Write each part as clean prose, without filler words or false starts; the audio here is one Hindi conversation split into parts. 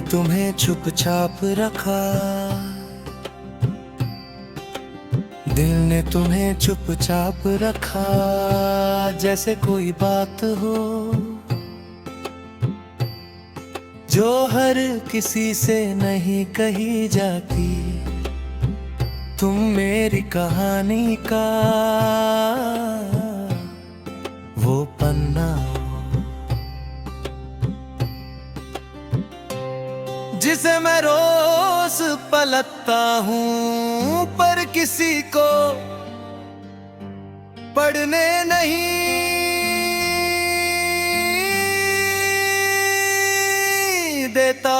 तुम्हें चुपचाप रखा, दिल ने तुम्हें चुपचाप रखा, जैसे कोई बात हो जो हर किसी से नहीं कही जाती। तुम मेरी कहानी का वो पन्ना जिसे मैं रोज पलटता हूँ, पर किसी को पढ़ने नहीं देता।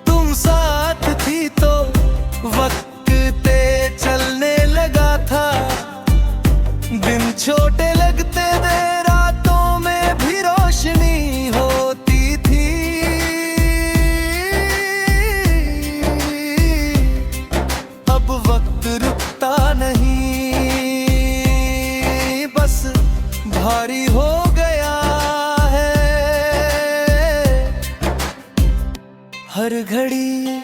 तुम साथ थी तो वक्त तेज चलने लगा था, दिन छोटे लगते थे, रातों में भी रोशनी होती थी। अब वक्त रुकता नहीं, बस भारी हो गया है। हर घड़ी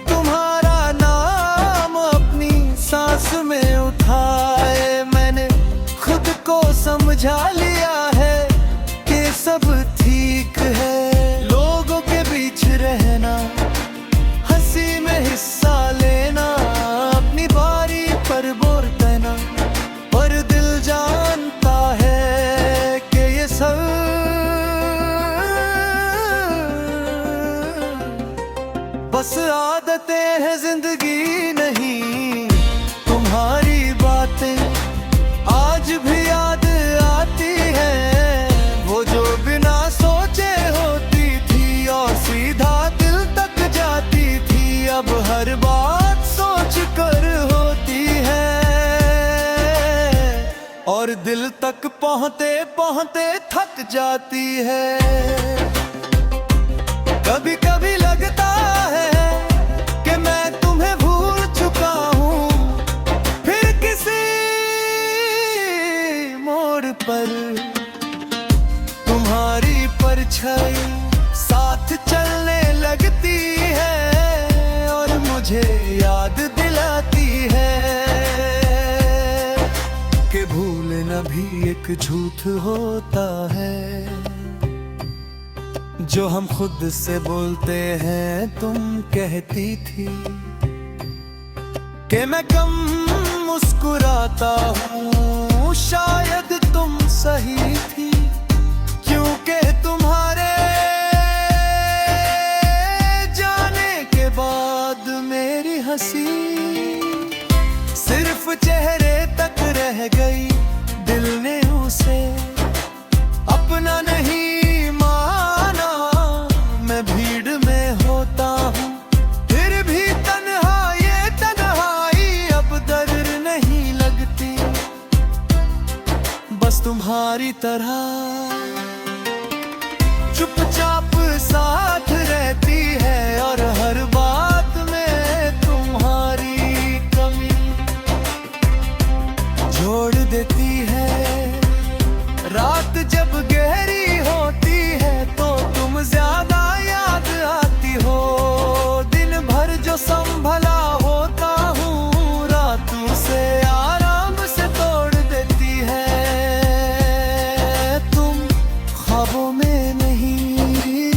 तुम्हारा नाम अपनी सांस में उठाए, मैंने खुद को समझा लिया है कि सब ठीक है। लोगों के बीच रहना, हंसी में हिस्सा लेना, अपनी बारी पर बोल देना, पर दिल जानता है कि ये सब बस आदतें हैं, जिंदगी नहीं। तुम्हारी बातें आज भी याद आती हैं, वो जो बिना सोचे होती थी और सीधा दिल तक जाती थी, अब हर बात सोच कर होती है और दिल तक पहुंचते पहुंचते थक जाती है। कभी कभी लगता है कि मैं तुम्हें भूल चुका हूँ, फिर किसी मोड़ पर तुम्हारी परछाई साथ चलने लगती है और मुझे याद दिलाती है कि भूलना भी एक झूठ होता है जो हम खुद से बोलते हैं। तुम कहती थी कि मैं कम मुस्कुराता हूँ, शायद तुम सही थी, क्योंकि तुम्हारे जाने के बाद मेरी हंसी सिर्फ चेहरे तक रह गई। दिल ने उसे अपना नहीं माना, मैं भीड़ में होता हूँ, फिर भी तन्हाई अब दर्द नहीं लगती। बस तुम्हारी तरह चुपचाप साथ रहती है और हर बात में तुम्हारी कमी जोड़ देती है। रात जब गहरी होती है तो तुम ज्यादा याद आती हो, दिन भर जो संभला होता हूँ रातों से आराम से तोड़ देती है। तुम ख्वाबों में नहीं,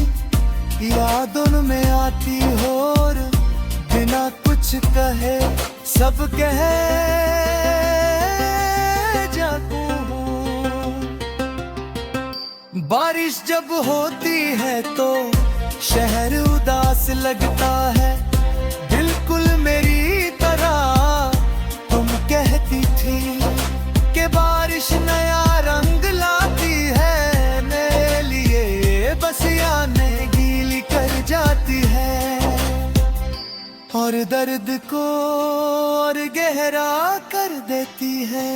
यादों में आती हो और बिना कुछ कहे सब कह जाती हो। बारिश जब होती है तो शहर उदास लगता है, बिल्कुल मेरी तरह तुम कहती थी कि बारिश नया रंग लाती है, मेरे लिए बस यादें गीली कर जाती है और दर्द को और गहरा कर देती है।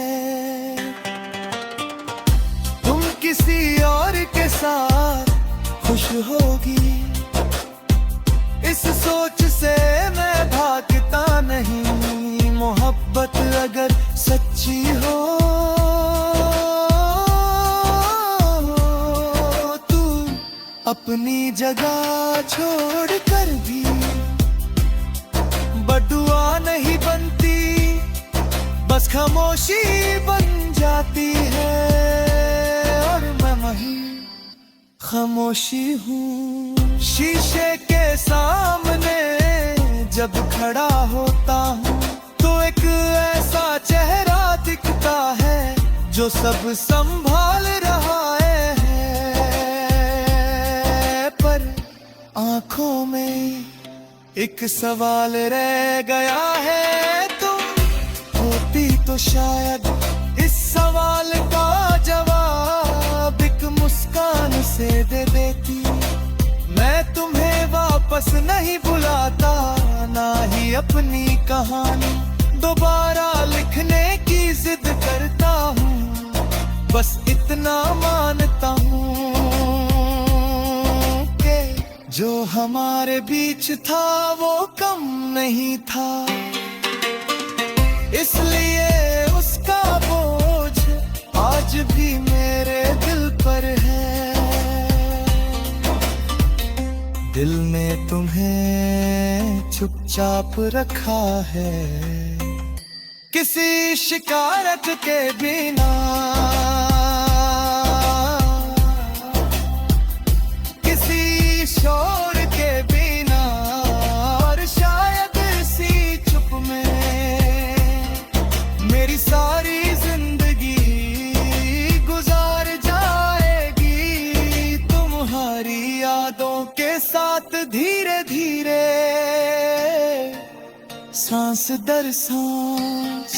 तुम किसी और के साथ खुश होगी, इस सोच से मैं भागता नहीं। मोहब्बत अगर सच्ची हो अपनी जगह छोड़कर भी बदुआ नहीं बनती, बस खामोशी बन जाती है। और मैं वही खामोशी हूँ। शीशे के सामने जब खड़ा होता हूँ तो एक ऐसा चेहरा दिखता है जो सब संभाल रहा है, पर आंखों में एक सवाल रह गया है। तुम होती तो शायद इस सवाल का जवाब एक मुस्कान से दे देती। मैं तुम्हें वापस नहीं बुलाता, ना ही अपनी कहानी दोबारा लिखने की जिद करता हूँ। बस इतना मानता हूँ कि जो हमारे बीच था वो कम नहीं था, इसलिए उसका बोझ आज भी मेरे दिल पर है। दिल में तुम्हें चुपचाप रखा है, किसी शिकायत के बिना, किसी शोर के बिना। और शायद इसी चुप में मेरी सारी जिंदगी गुजार जाएगी, तुम्हारी यादों के साथ धीरे धीरे, सांस दर सांस।